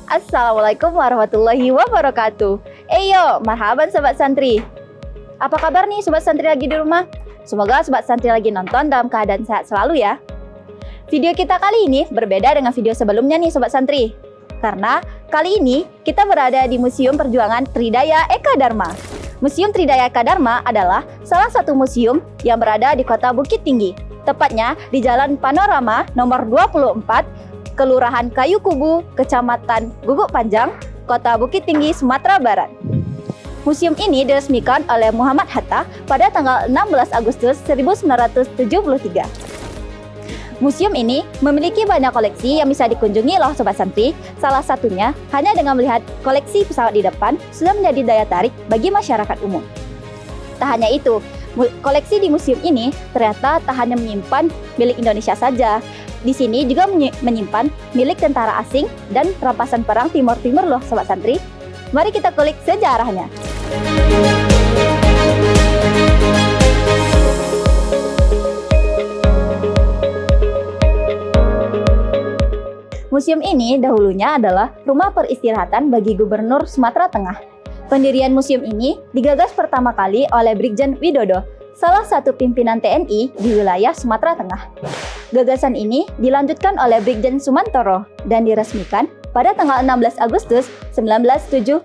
Assalamualaikum warahmatullahi wabarakatuh. Eyo, marhaban Sobat Santri. Apa kabar nih Sobat Santri lagi di rumah? Semoga Sobat Santri lagi nonton dalam keadaan sehat selalu ya. Video kita kali ini berbeda dengan video sebelumnya nih Sobat Santri. Karena kali ini kita berada di Museum Perjuangan Tridaya Eka Dharma. Museum Tridaya Eka Dharma adalah salah satu museum yang berada di Kota Bukit Tinggi. Tepatnya di Jalan Panorama nomor 24, Kelurahan Kayu Kubu, Kecamatan Guguk Panjang, Kota Bukit Tinggi, Sumatera Barat. Museum ini diresmikan oleh Muhammad Hatta pada tanggal 16 Agustus 1973. Museum ini memiliki banyak koleksi yang bisa dikunjungi loh Sobat Santri. Salah satunya hanya dengan melihat koleksi pesawat di depan sudah menjadi daya tarik bagi masyarakat umum. Tak hanya itu, koleksi di museum ini ternyata tak hanya menyimpan milik Indonesia saja. Di sini juga menyimpan milik tentara asing dan rampasan perang Timur Timur loh Sobat Santri. Mari kita kulik sejarahnya. Museum ini dahulunya adalah rumah peristirahatan bagi Gubernur Sumatera Tengah. Pendirian museum ini digagas pertama kali oleh Brigjen Widodo, salah satu pimpinan TNI di wilayah Sumatera Tengah. Gagasan ini dilanjutkan oleh Brigjen Sumantoro dan diresmikan pada tanggal 16 Agustus 1973.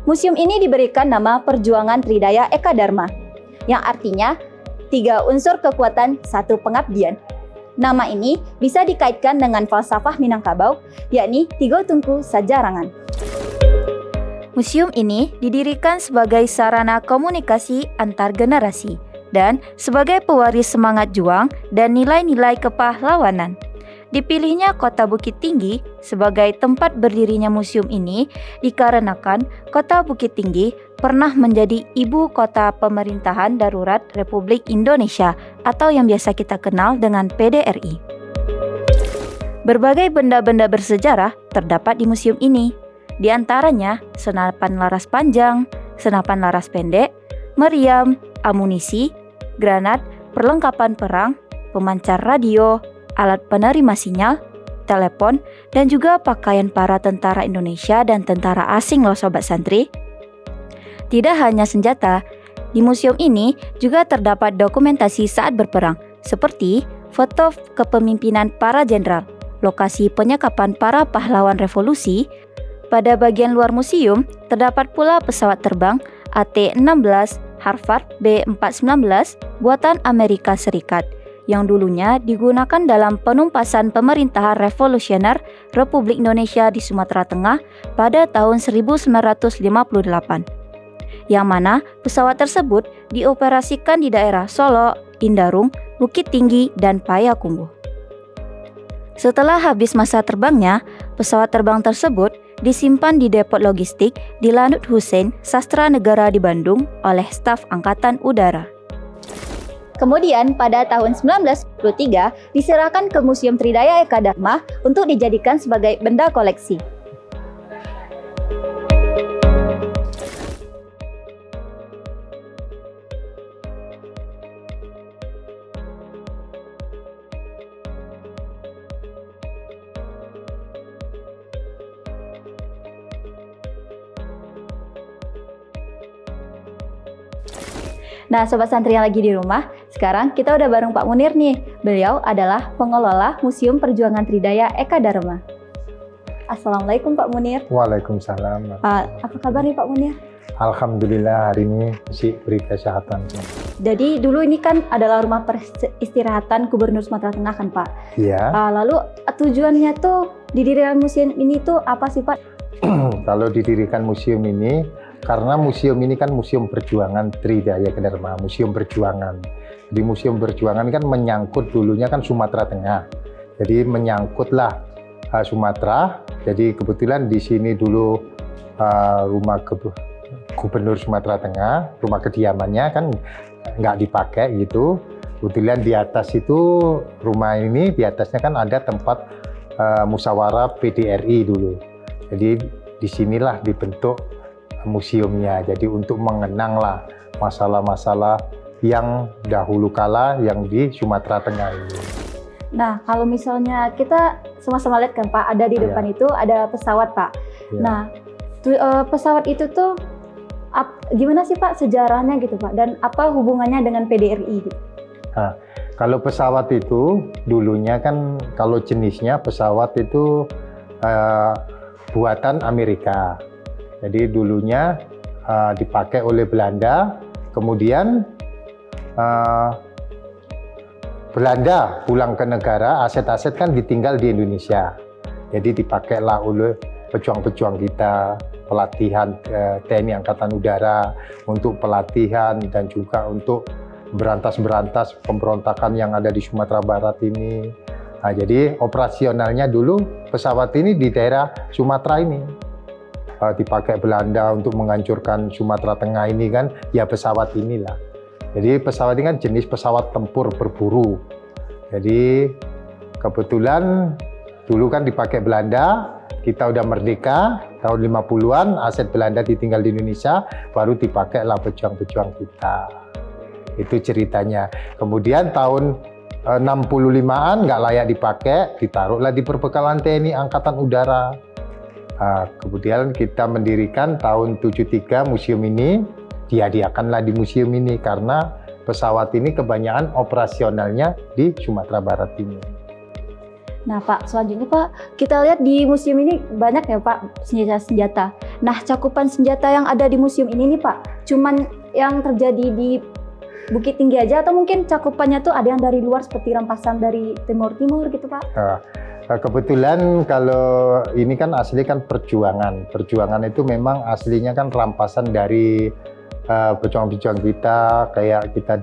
Museum ini diberikan nama Perjuangan Tridaya Eka Dharma, yang artinya 3 unsur kekuatan, 1 pengabdian. Nama ini bisa dikaitkan dengan falsafah Minangkabau, yakni 3 tungku sajarangan. Museum ini didirikan sebagai sarana komunikasi antar generasi dan sebagai pewaris semangat juang dan nilai-nilai kepahlawanan. Dipilihnya Kota Bukit Tinggi sebagai tempat berdirinya museum ini dikarenakan Kota Bukit Tinggi pernah menjadi ibu kota pemerintahan darurat Republik Indonesia atau yang biasa kita kenal dengan PDRI. Berbagai benda-benda bersejarah terdapat di museum ini. Di antaranya senapan laras panjang, senapan laras pendek, meriam, amunisi, granat, perlengkapan perang, pemancar radio, alat penerima sinyal, telepon, dan juga pakaian para tentara Indonesia dan tentara asing loh Sobat Santri. Tidak hanya senjata, di museum ini juga terdapat dokumentasi saat berperang, seperti foto kepemimpinan para jenderal, lokasi penyekapan para pahlawan revolusi. Pada bagian luar museum, terdapat pula pesawat terbang AT-16 Harvard B419 buatan Amerika Serikat yang dulunya digunakan dalam penumpasan pemerintahan revolusioner Republik Indonesia di Sumatera Tengah pada tahun 1958. Yang mana pesawat tersebut dioperasikan di daerah Solo, Indarung, Bukit Tinggi, dan Payakumbuh. Setelah habis masa terbangnya, pesawat terbang tersebut disimpan di depot logistik di Lanut Hussein Sastra Negara di Bandung oleh staf Angkatan Udara. Kemudian pada tahun 1993 diserahkan ke Museum Tridaya Eka Dharma untuk dijadikan sebagai benda koleksi. Nah, Sobat Santri yang lagi di rumah, sekarang kita udah bareng Pak Munir nih. Beliau adalah pengelola Museum Perjuangan Tridaya Eka Dharma. Assalamualaikum Pak Munir. Waalaikumsalam. Apa kabar nih Pak Munir? Alhamdulillah hari ini masih beri kesehatan. Jadi dulu ini kan adalah rumah peristirahatan Gubernur Sumatera Tengah kan Pak? Iya. Lalu tujuannya tuh didirikan museum ini tuh apa sih Pak? Kalau didirikan museum ini, karena museum ini kan Museum Perjuangan Tridaya Eka Dharma, Museum Perjuangan. Di Museum Perjuangan kan menyangkut dulunya kan Sumatera Tengah. Jadi menyangkutlah Sumatera. Jadi kebetulan di sini dulu rumah Gubernur Sumatera Tengah, rumah kediamannya kan nggak dipakai gitu. Kebetulan di atas itu rumah ini, di atasnya kan ada tempat musyawarah PDRI dulu. Jadi disinilah dibentuk museumnya. Jadi untuk mengenanglah masalah-masalah yang dahulu kala yang di Sumatera Tengah ini. Nah, kalau misalnya kita sama-sama lihat kan Pak, ada di depan itu ada pesawat Pak. Ya. Nah, pesawat itu tuh gimana sih Pak sejarahnya gitu Pak? Dan apa hubungannya dengan PDRI gitu? Nah, kalau pesawat itu dulunya kan kalau jenisnya pesawat itu buatan Amerika. Jadi dulunya dipakai oleh Belanda, kemudian Belanda pulang ke negara, aset-aset kan ditinggal di Indonesia. Jadi dipakailah oleh pejuang-pejuang kita, pelatihan TNI Angkatan Udara untuk pelatihan dan juga untuk berantas pemberontakan yang ada di Sumatera Barat ini. Nah, jadi operasionalnya dulu pesawat ini di daerah Sumatera ini. Dipakai Belanda untuk menghancurkan Sumatera Tengah ini kan, ya pesawat inilah. Jadi pesawat ini kan jenis pesawat tempur berburu. Jadi kebetulan dulu kan dipakai Belanda, kita udah merdeka tahun 50-an, aset Belanda ditinggal di Indonesia, baru dipakailah pejuang-pejuang kita. Itu ceritanya. Kemudian tahun 65-an nggak layak dipakai, ditaruhlah di perbekalan TNI Angkatan Udara. Nah, kemudian kita mendirikan tahun 73 museum ini, dihadiahkanlah di museum ini karena pesawat ini kebanyakan operasionalnya di Sumatera Barat ini. Nah Pak, selanjutnya Pak, kita lihat di museum ini banyak ya Pak senjata-senjata. Nah, cakupan senjata yang ada di museum ini nih Pak, cuman yang terjadi di Bukit Tinggi aja atau mungkin cakupannya tuh ada yang dari luar seperti rampasan dari Timur-Timur gitu Pak? Kebetulan kalau ini kan asli kan perjuangan. Perjuangan itu memang aslinya kan rampasan dari pejuang-pejuang kita, kayak kita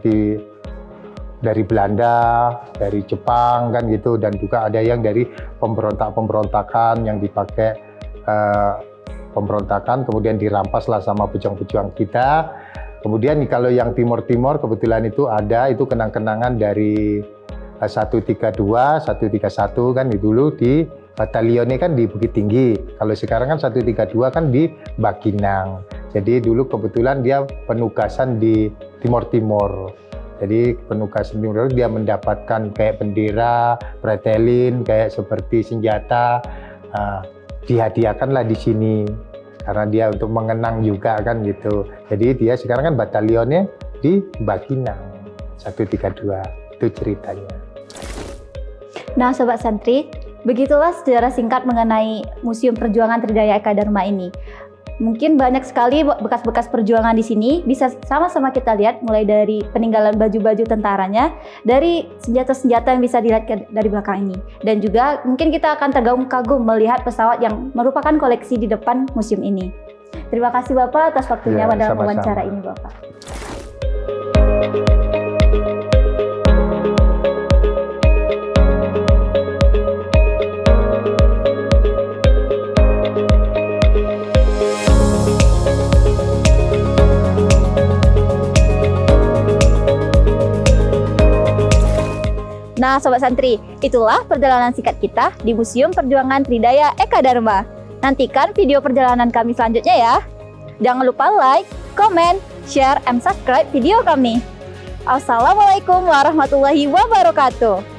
dari Belanda, dari Jepang kan gitu, dan juga ada yang dari pemberontakan yang dipakai pemberontakan, kemudian dirampaslah sama pejuang-pejuang kita. Kemudian kalau yang Timur-Timur kebetulan itu ada, itu kenang-kenangan dari 132, 131 kan dulu di batalionnya kan di Bukit Tinggi. Kalau sekarang kan 132 kan di Bakinang. Jadi dulu kebetulan dia penugasan di Timur-Timur. Jadi penugasan Timur dia mendapatkan kayak bendera, pretelin, kayak seperti senjata, dihadiahkanlah di sini. Karena dia untuk mengenang juga kan gitu. Jadi dia sekarang kan batalionnya di Bakinang 132. Itu ceritanya. Nah Sobat Santri, begitulah sejarah singkat mengenai Museum Perjuangan Tridaya Eka Dharma ini. Mungkin banyak sekali bekas-bekas perjuangan di sini, bisa sama-sama kita lihat mulai dari peninggalan baju-baju tentaranya, dari senjata-senjata yang bisa dilihat dari belakang ini. Dan juga mungkin kita akan terkagum-kagum melihat pesawat yang merupakan koleksi di depan museum ini. Terima kasih Bapak atas waktunya pada wawancara ini Bapak. Nah Sobat Santri, itulah perjalanan singkat kita di Museum Perjuangan Tridaya Eka Dharma. Nantikan video perjalanan kami selanjutnya ya. Jangan lupa like, comment, share, and subscribe video kami. Assalamualaikum warahmatullahi wabarakatuh.